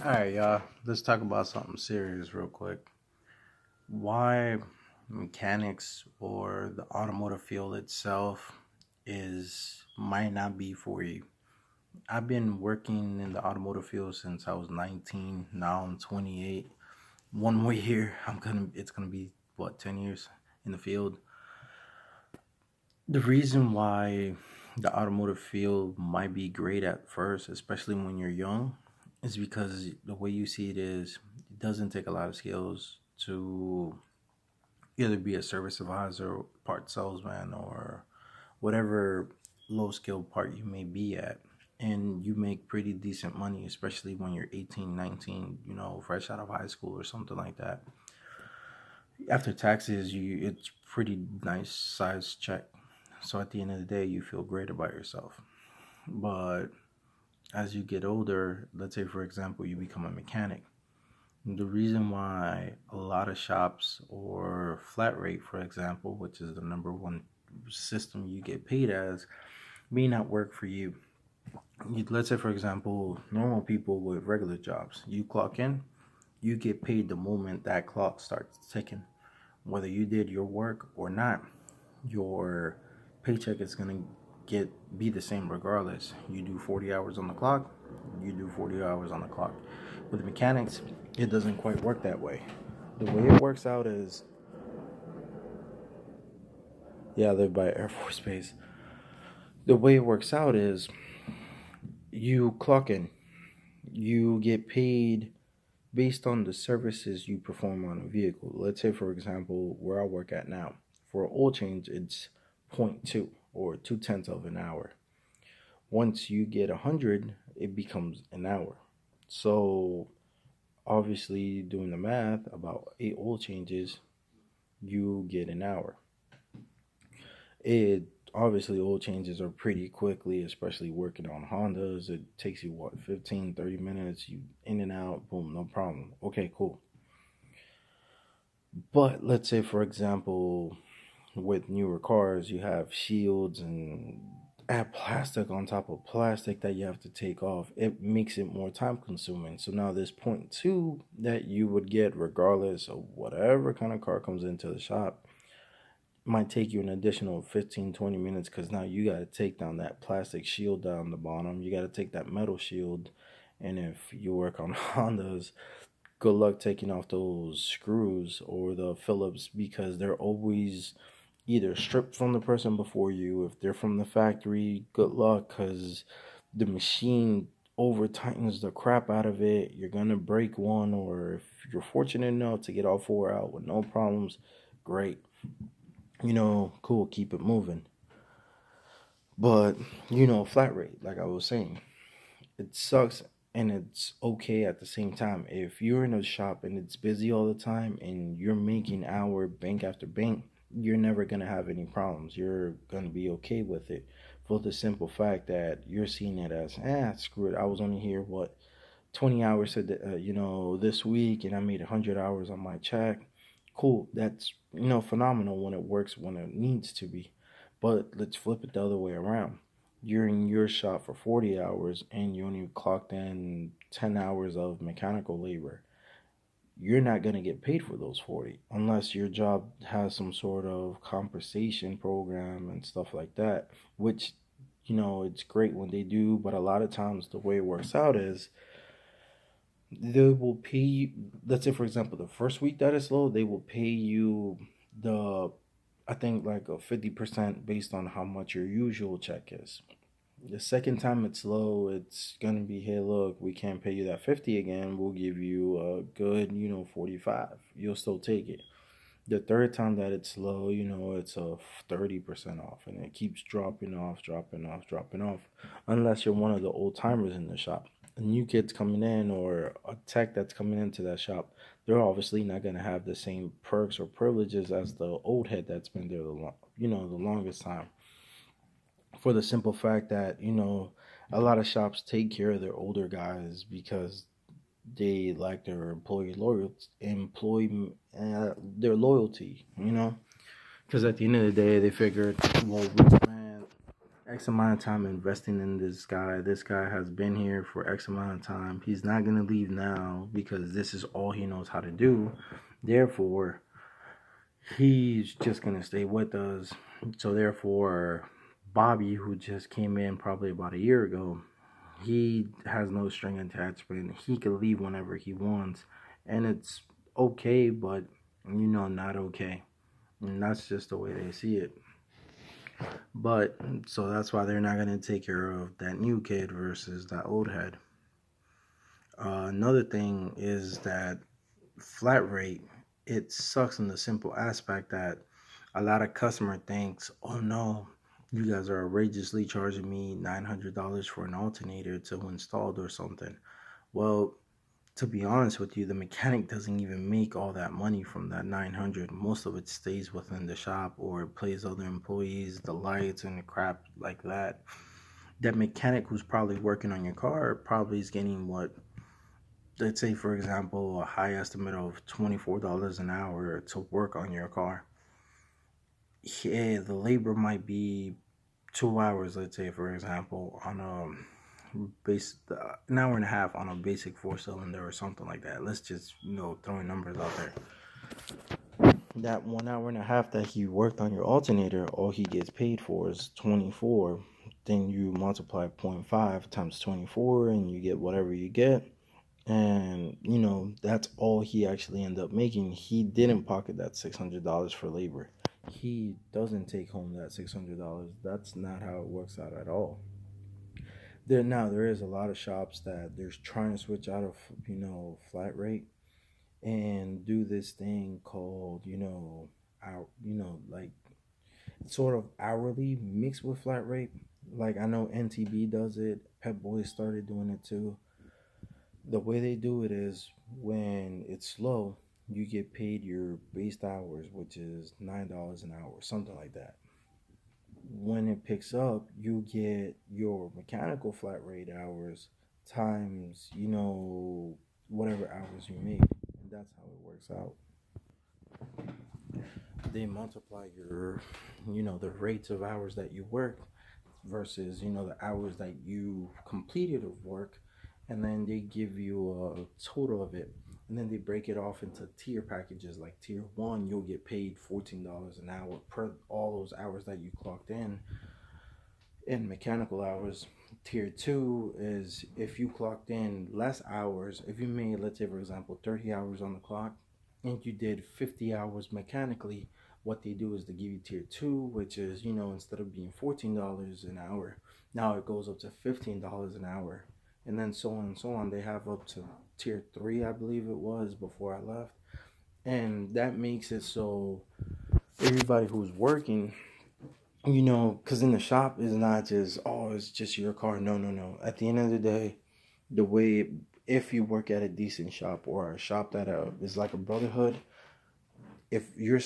Alright, y'all. Let's talk about something serious real quick. Why mechanics or the automotive field itself is might not be for you. I've been working in the automotive field since I was 19. Now I'm 28. One more year, it's gonna be what, 10 years in the field. The reason why the automotive field might be great at first, especially when you're young, is because the way you see it doesn't take a lot of skills to either be a service advisor, part salesman, or whatever low skill part you may be at. And you make pretty decent money, especially when you're 18, 19, fresh out of high school or something like that. After taxes, it's pretty nice size check. So at the end of the day, you feel great about yourself. But as you get older, let's say, for example, you become a mechanic. The reason why a lot of shops or flat rate, for example, which is the number one system you get paid as, may not work for you. Let's say, for example, normal people with regular jobs, you clock in, you get paid the moment that clock starts ticking. Whether you did your work or not, your paycheck is going to be the same regardless. You do 40 hours on the clock, you do 40 hours on the clock. With the mechanics, it doesn't quite work that way. The way it works out is, I live by Air Force Base. The way it works out is you clock in, you get paid based on the services you perform on a vehicle. Let's say, for example, where I work at now, for an oil change, it's 0.2 or 2/10 of an hour. Once you get 100, it becomes an hour. So obviously, doing the math, about 8 oil changes, you get an hour. Obviously, oil changes are pretty quickly, especially working on Hondas. It takes you 15, 30 minutes, you in and out, boom, no problem. Okay, cool. But let's say, for example, with newer cars, you have shields and add plastic on top of plastic that you have to take off. It makes it more time consuming. So now this 0.2 that you would get regardless of whatever kind of car comes into the shop might take you an additional 15, 20 minutes, because now you got to take down that plastic shield down the bottom. You got to take that metal shield. And if you work on Hondas, good luck taking off those screws or the Phillips, because they're always either stripped from the person before you. If they're from the factory, good luck, because the machine over tightens the crap out of it. You're going to break one, or if you're fortunate enough to get all 4 out with no problems, great. Cool, keep it moving. But, flat rate, like I was saying, it sucks and it's okay at the same time. If you're in a shop and it's busy all the time and you're making hour bank after bank, you're never going to have any problems. You're going to be okay with it, for the simple fact that you're seeing it as, screw it. I was only here, 20 hours, this week, and I made 100 hours on my check. Cool, that's, phenomenal when it works, when it needs to be. But let's flip it the other way around. You're in your shop for 40 hours and you only clocked in 10 hours of mechanical labor. You're not going to get paid for those 40 unless your job has some sort of compensation program and stuff like that, which, it's great when they do. But a lot of times the way it works out is they will pay you. Let's say, for example, the first week that is low, they will pay you I think like a 50% based on how much your usual check is. The second time it's low, it's going to be, hey, look, we can't pay you that 50 again. We'll give you a good, 45. You'll still take it. The third time that it's low, it's a 30% off, and it keeps dropping off, unless you're one of the old timers in the shop. New kids coming in or a tech that's coming into that shop, they're obviously not going to have the same perks or privileges as the old head that's been there the longest time. For the simple fact that, a lot of shops take care of their older guys because they like their their loyalty, because at the end of the day, they figured, well, X amount of time investing in this guy. This guy has been here for X amount of time. He's not going to leave now because this is all he knows how to do. Therefore, he's just going to stay with us. So therefore, Bobby, who just came in probably about a year ago, he has no string attachment. He can leave whenever he wants. And it's okay, but, not okay. And that's just the way they see it. But, so that's why they're not going to take care of that new kid versus that old head. Another thing is that flat rate, it sucks in the simple aspect that a lot of customer thinks, oh no, you guys are outrageously charging me $900 for an alternator to installed or something. Well, to be honest with you, the mechanic doesn't even make all that money from that 900. Most of it stays within the shop or pays other employees, the lights and the crap like that. That mechanic who's probably working on your car probably is getting what, let's say for example, a high estimate of $24 an hour to work on your car. Yeah, the labor might be 2 hours, let's say for example, on an hour and a half on a basic 4-cylinder or something like that. Let's just throwing numbers out there. That 1 hour and a half that he worked on your alternator, all he gets paid for is 24. Then you multiply 0.5 times 24 and you get whatever you get. And that's all he actually ended up making. He didn't pocket that $600 for labor. He doesn't take home that $600. That's not how it works out at all. There is a lot of shops that they're trying to switch out of flat rate and do this thing called like sort of hourly mixed with flat rate. Like I know NTB does it. Pep Boys started doing it too. The way they do it is when it's slow, you get paid your base hours, which is $9 an hour, something like that. When it picks up, you get your mechanical flat rate hours times, whatever hours you make. And that's how it works out. They multiply your, the rates of hours that you work versus, the hours that you completed of work. And then they give you a total of it. And then they break it off into tier packages. Like tier 1, you'll get paid $14 an hour per all those hours that you clocked in mechanical hours. Tier 2 is if you clocked in less hours. If you made, let's say for example, 30 hours on the clock and you did 50 hours mechanically, what they do is they give you tier 2, which is, instead of being $14 an hour, now it goes up to $15 an hour. And then so on and so on. They have up to tier 3, I believe it was, before I left. And that makes it so everybody who's working, because in the shop is not just, it's just your car. No. At the end of the day, if you work at a decent shop or a shop that is like a brotherhood, if you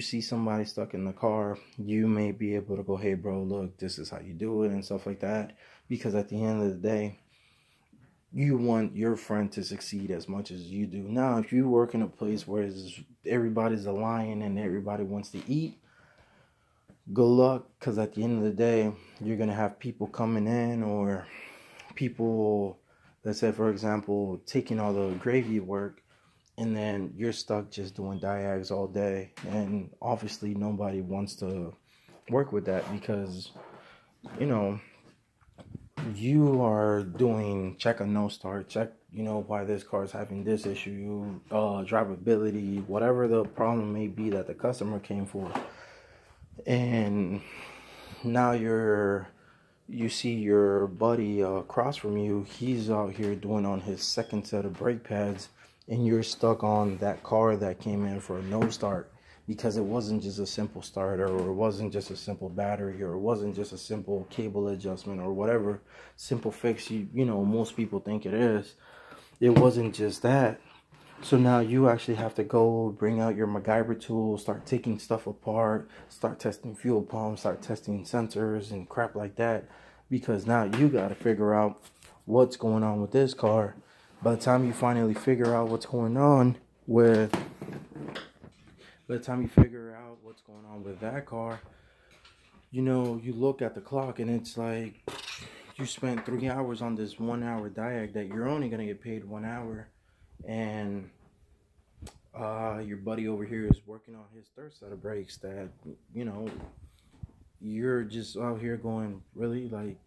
see somebody stuck in the car, you may be able to go, hey bro, look, this is how you do it and stuff like that. Because at the end of the day, you want your friend to succeed as much as you do. Now, if you work in a place where everybody's a lion and everybody wants to eat, good luck, because at the end of the day, you're going to have people coming in or people, let's say, for example, taking all the gravy work, and then you're stuck just doing diags all day. And obviously, nobody wants to work with that because, you are doing check a no start, check, why this car is having this issue, drivability, whatever the problem may be that the customer came for. And now you see your buddy across from you, he's out here doing on his second set of brake pads, and you're stuck on that car that came in for a no start. Because it wasn't just a simple starter, or it wasn't just a simple battery, or it wasn't just a simple cable adjustment, or whatever simple fix most people think it is. It wasn't just that. So now you actually have to go bring out your MacGyver tool, start taking stuff apart, start testing fuel pumps, start testing sensors and crap like that. Because now you got to figure out what's going on with this car. By the time you finally figure out what's going on with that car, you look at the clock and it's like you spent 3 hours on this 1 hour diag that you're only gonna get paid 1 hour, and your buddy over here is working on his third set of brakes that you know you're just out here going, really, like,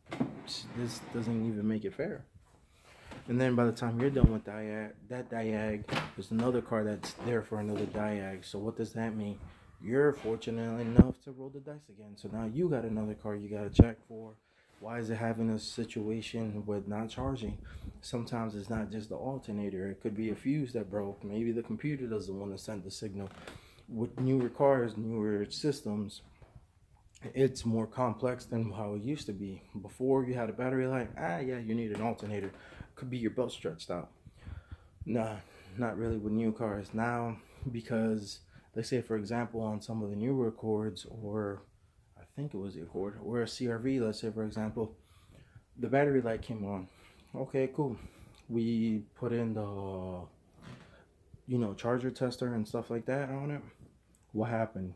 this doesn't even make it fair. And then by the time you're done with that diag, there's another car that's there for another diag. So what does that mean? You're fortunate enough to roll the dice again. So now you got another car you got to check for. Why is it having a situation with not charging? Sometimes it's not just the alternator. It could be a fuse that broke. Maybe the computer doesn't want to send the signal. With newer cars, newer systems, it's more complex than how it used to be. Before, you had a battery light, yeah, you need an alternator. Could be your belt stretched out. Nah, not really with new cars now, because let's say, for example, on some of the newer Accords, or I think it was the Accord, or a CRV, let's say, for example, the battery light came on. Okay, cool. We put in the charger tester and stuff like that on it. What happened?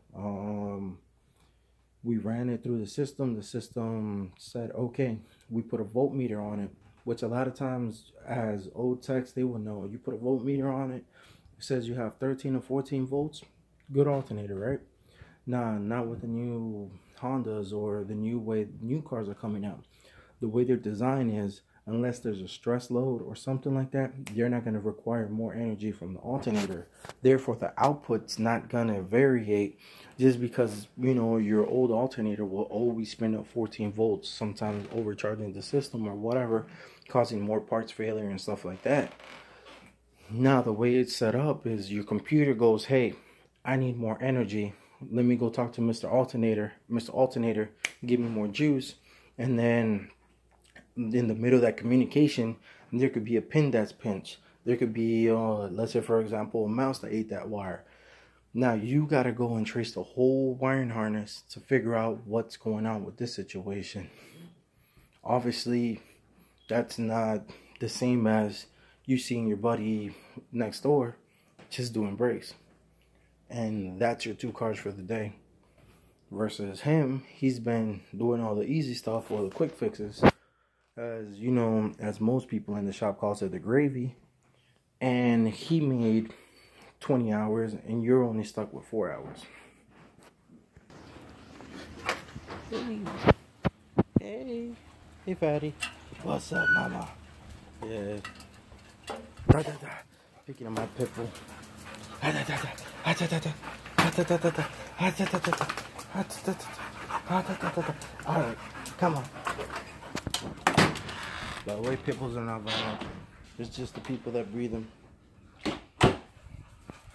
We ran it through the system. The system said, okay, we put a voltmeter on it, which a lot of times, as old techs, they will know. You put a voltmeter on it, it says you have 13 or 14 volts, good alternator, right? Nah, not with the new Hondas or the new way new cars are coming out. The way their design is, unless there's a stress load or something like that, you're not going to require more energy from the alternator. Therefore, the output's not going to variate, just because, your old alternator will always spin up 14 volts, sometimes overcharging the system or whatever, causing more parts failure and stuff like that. Now, the way it's set up is your computer goes, hey, I need more energy. Let me go talk to Mr. Alternator. Mr. Alternator, give me more juice. And then in the middle of that communication, there could be a pin that's pinched. There could be, let's say, for example, a mouse that ate that wire. Now, you got to go and trace the whole wiring harness to figure out what's going on with this situation. Obviously, that's not the same as you seeing your buddy next door just doing brakes. And that's your 2 cars for the day. Versus him, he's been doing all the easy stuff or the quick fixes. As most people in the shop calls it, the gravy. And he made 20 hours and you're only stuck with 4 hours. Hey fatty, what's up, mama? Yeah, picking up my pit bull. Alright, come on. By the way, pit bulls are not violent. It's just the people that breed them.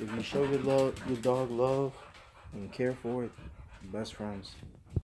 If you show your dog love and care for it, best friends.